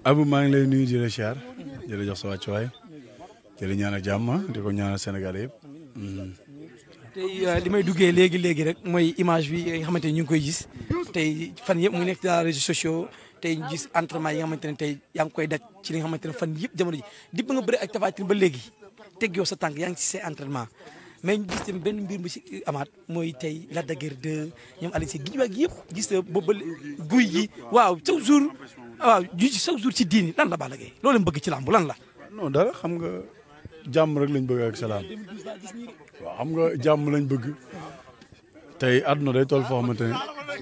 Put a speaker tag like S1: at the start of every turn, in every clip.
S1: Abou maa ngi lay nuyu di la siyaar di la jox sa wàccuwaay di la ñaanal jàmm di ko ñaanal Sénégal yëpp.
S2: tey li may duggee léegi rek mooy image bi nga xamante ni ñu ngi koy gis tey fan yëpp mu ngi nekk ci réseaux sociaux tey ñu gis entraînement yi nga xamante ne tey yaa ngi koy daj ci li nga xamante ne fan yëpp jamono ji dipp nga bëri ak Tapha Tine ba léegi teg yow sa tànk yaa ngi ci say entraînement mais ñu gis tamit benn mbir mu si amaat mooy tey Lac de Guiers 2 ñoom Alioune Seye gi waag yëpp gis na boobu guy gi waaw chaque jour ci diini lan la Balla Gaye loolu mu bëgg ci làmb lan la.
S1: non dara xam nga jàmm rek lañ bëgg ak salaam waaw xam nga jàmm lañ bëgg tey àdduna day toll foo xamante ne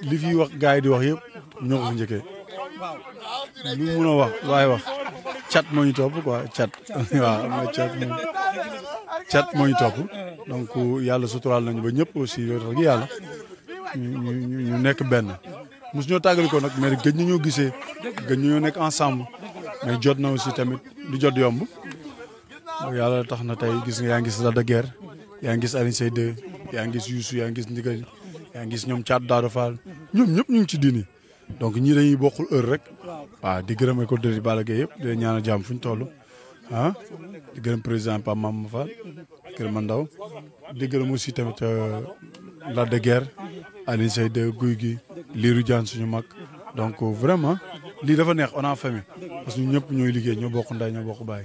S1: li fi wax gars yi di wax yëpp ñoo ko fi njëkkee lu mun a wax waaye wax cat moo ñu topp quoi cat waaw am na cat moo ñu topp donc yàlla suturaal nañu ba ñëpp aussi loolu tax yàlla ñu nekk benn mosu ñoo tàggali ko nag mais gëj nañoo gisee gëj nañoo nekk ensemble mais jot na aussi tamit du jot yomb yàlla tax na tey gis nga yaa ngi gis Lac de Guiers yaa ngi gis Alioune Seye 2 yaa ngi gis Youssou yaa ngi gis Ndigal yaa ngi gis ñoom Thiat Daouda Fall ñoom ñëpp ñu ngi ci diini donc ñii dañuy bokkul heure rek waaw di gërëm ko dëri Balla Gaye yëpp di ñaanal jàmm fu ñu toll ah di gërëm président Pape Mama Fall di gërëm Mandaw di gërëm aussi tamit Lac de Guiers Alioune Seye 2 Gouye Gui Lirou Diane suñu mag donc vraiment lii dafa neex on a famille parce que ñun ñëpp ñooy liggéey ñoo bokk nday ñoo bokk baay.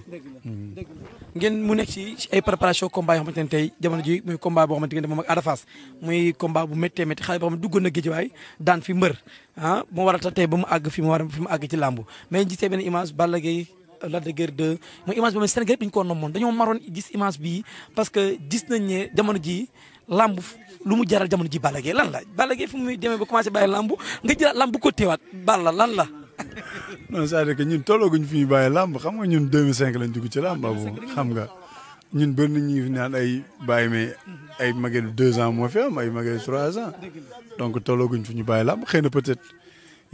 S2: ngeen mu nekk ci ay préparation combat yoo xamante ne tey jamono ji muy combat boo xamante ne moom ak Ada Fass muy combat bu méttee métti xale boo xam ne duggoon na Guédiawaye daan fi mbër ah moo waral tey ba mu àgg fi mu àgg ci làmb mais ñu gisee benn image Balla Gaye Lac de Guiers 2 mooy image boobu Sénégal yëpp dañu ko nommoon dañoo maroon gis image bii parce que gis nañ ne jamono ji làmb lu mu jaral jamono ji Balla Gaye lan la Balla Gaye fu muy demee ba commencé bàyyi làmb nga jëlaat làmb ko teewaat Balla lan la.
S1: non c'est-à-dire que ñun tollooguñ fi ñu bàyyi làmb xam nga ñun 2005 lañ dugg ci làmb boobu xam nga ñun bëri na ñuy fi naan ay bàyyi mais ay magelu 2 ans moo fi am ay magelu 3 ans donc tollooguñ fi ñu bàyyi làmb xëy na peut-être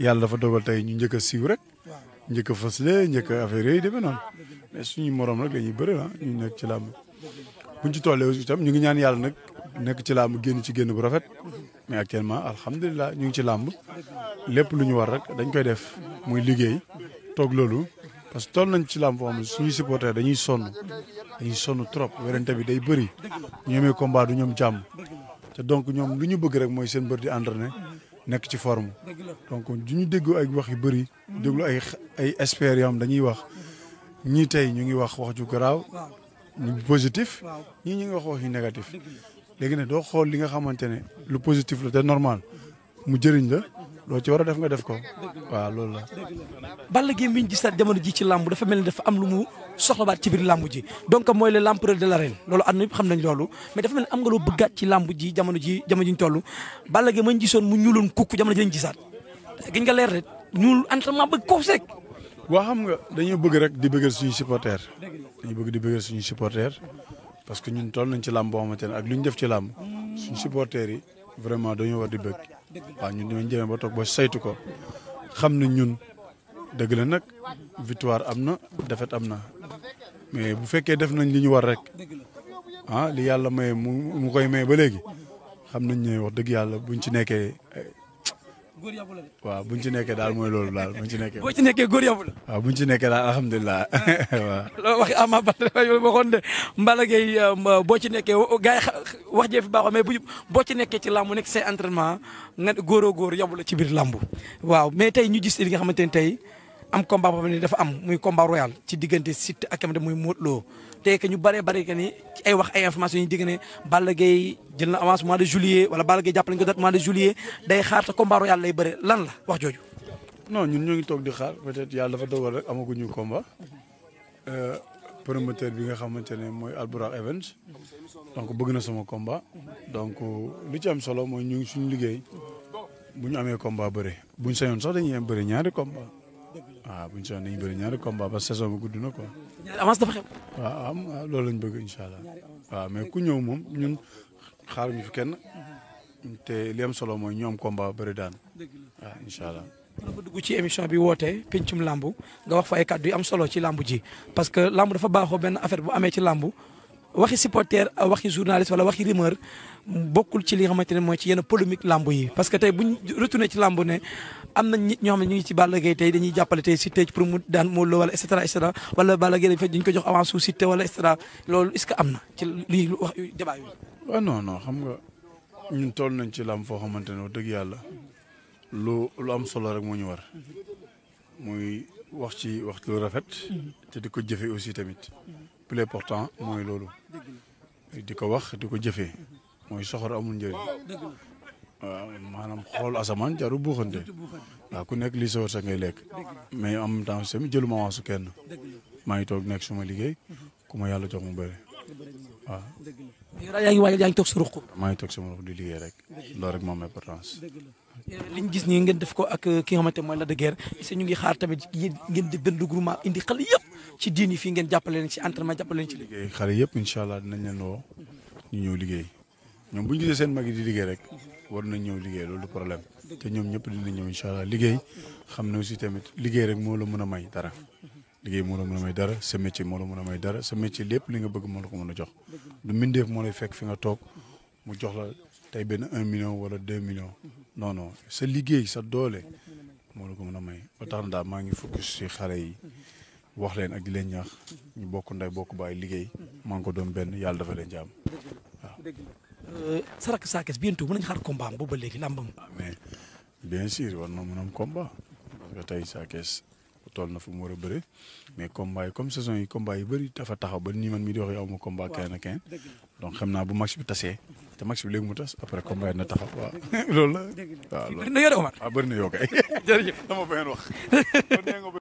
S1: yàlla dafa dogal tey ñu njëkk a siiw rek njëkk a fësle njëkk a affaire yooyu demee noonu mais suñu morom rek la ñuy bëri ah ñu nekk ci làmb buñ ci tollee aussi itam ñu ngi ñaan yàlla nag nekk ci làmb génn ci génn bu rafet mais actuellement alhamdulilah ñu ngi ci làmb lépp lu ñu war rek dañ koy def muy liggéey toog loolu parce que toll nañ ci làmb foo xam ne suñuy supporter dañuy sonn trop werante bi day bëri ñu amee combat du ñoom jàmm te donc ñoom lu ñu bëgg rek mooy seen bër di entraîné nekk ci forme donc du ñu déggu ay wax yu bëri déglu ay experts yoo xam dañuy wax ñii tey ñu ngi wax ju garaaw ñu positif ñii ñu ngi wax yu négatif léegi nag doo xool li nga xamante ne lu positif la te normal mu jëriñ la loo ci war a def nga def ko waaw loolu la.
S2: Balla Gaye mi ñu gisaat jamono ji ci làmb dafa mel ni dafa am lu mu soxlabaat ci biir làmb ji donc mooy le l'empereur de l'arène loolu àdduna yëpp xam nañ loolu mais dafa mel ni am nga loo bëggaat ci làmb ji jamono ji ñu toll Balla Gaye ma ñu gisoon mu ñuuloon kukk jamono ji lañ gisaat giñ nga leer rek ñuul entraînement bëgg ko rek.
S1: waa xam nga dañoo bëgg rek di bëggal suñu supporter dañu bëgg di bëggal suñu supporter parce que ñun toll nañ ci làmb boo xamante ne ak lu ñu def ci làmb suñu supporters yi vraiment dañoo war di bëgg waaw ñun dinañ jëmee ba toog ba saytu ko xam ne ñun dëgg la nag victoire am na défaite am na mais bu fekkee def nañ li ñu war rek ah li yàlla maye mu koy maye ba léegi xam nañ ne wax dëgg yàlla buñ ci nekkee waaw buñ ci nekkee daal mooy loolu daal buñ ci nekkee.
S2: boo ci nekkee góor yàlla.
S1: waaw buñ ci nekkee daal alhamdulilah waaw.
S2: loolu waxi Ama Baldé waxoon de Balla Gaye boo ci nekkee gars yi wax jee fi baaxoo mais boo ci nekkee ci làmb nekk say entraînement nga góoroo góor yóbbu la ci biir làmb. waaw mais tey ñu gis li nga xamante ne tey am combat boo xam ne dafa am muy combat royal ci diggante Siteu ak am muy Modou Lo tey que ñu bëree bëri que ni ci ay wax ay information yi ñu dégg ne Balla Gaye jël na avance mois de juillet wala Balla Gaye jàpp nañu ko date mois de juillet day xaar te combat royal lay bëre lan la wax jooju.
S1: non ñun ñoo ngi toog di xaar peut-être yàlla dafa dogal rek amaguñu combat promoteur bi nga xamante ne mooy Albourakh Events donc bëgg na sama combat donc li ci am solo mooy ñu ngi suñu liggéey bu ñu amee combat bëre bu ñu sañoon sax dañuy am bëri ñaari combat waaw bu ñu sañoon dañuy bëri ñaari combat parce que saison bi gudd na quoi.
S2: avance dafa xew.
S1: waaw loolu lañ bëgg incha allah waaw mais ku ñëw moom ñun xaaruñu fi kenn te li am solo mooy ñoom combat bëri daan waaw incha allah.
S2: dafa dugg ci émission bi woote pencum lambu nga wax fa ay kàddu yu am solo ci lambu ji parce que lambu dafa baaxoo benn affaire bu amee ci lambu waxi supporter waxi journaliste wala waxi rumeur bokkul ci li nga xamante ne mooy ci yenn polémique lamb yi parce que tey buñ retourné ci lamb ne am na nit ñoo xam ne ñu ngi ci Balla Gaye tey dañuy jàppale tey Siteu pour mu daan Modou Lo wala et cetera wala Balla Gaye dañ ko jox avance su Siteu wala et cetera loolu est-ce que am na ci lii wax débat yooyu.
S1: waaw non xam nga ñun toll nañ ci lamb foo xamante ne wax dëgg yàlla lu am solo rek moo ñu war muy wax ci wax lu rafet te di ko jëfee aussi tamit plus important mooy loolu di ko wax di ko jëfee mooy soxor amul njëriñ waaw maanaam xool asamaan jaru buuxante waaw ku nekk lii sa wërsëg ngay lekk mais en même temps tamit jëluma waasu kenn maa ngi toog nekk suma liggéey ku ma yàlla jox mu bëri waaw.
S2: yaa ngi toog sa ruq.
S1: maa ngi toog sama ruq di liggéey rek loolu rek moom importance.
S2: li ñu gis nii ngeen def ko ak ki nga xamante mooy Lac de Guiers est-ce que ñu ngi xaar tamit yéen ngeen di benn groupement indi xale yëpp ci diin yi fii ngeen jàppale leen ci entraînement jàppale leen ci liggéey.
S1: xale yëpp incha allah dinañ leen woo ñu ñëw liggéey ñoom bu ñu gisee seen mag yi di liggéey rek war nañ ñëw liggéey loolu du problème te ñoom ñëpp dinañ ñëw incha allah liggéey xam ne aussi tamit liggéey rek moo la mën a may dara liggéey moo la mën a may dara sa métier moo la mën a may dara sa métier lépp li nga bëgg moo la ko mën a jox du mbindeef moo lay fekk fi nga toog mu jox la tey benn 1 million wala 2 millions non sa liggéey sa doole moo la ko mën a may ba tax na daal maa ngi focus ci xale yi wax leen ak di leen ñaax ñu bokk nday bokk baay liggéey maa ngi ko doon benn yàlla dafa leen jàmm waaw.
S2: Sarak Sa Thiès bientôt mën nañu xaar combat am boobu ba léegi làmbam.
S1: mais bien sûr war na mën a am combat parce que tey Sa Thiès toll na fu mu war a bëre mais combat yi comme saison yi combat yi bëri dafa taxaw ba nii man mii di wax yow ma combat kenn donc xam naa bu match bi tasee te match bi léegi mu tas après combat yi na taxaw waaw loolu la waaw loolu.
S2: bëri na yoo de Omar.
S1: bëri na yoo kay.
S2: jërëjëf
S1: dama fay wax.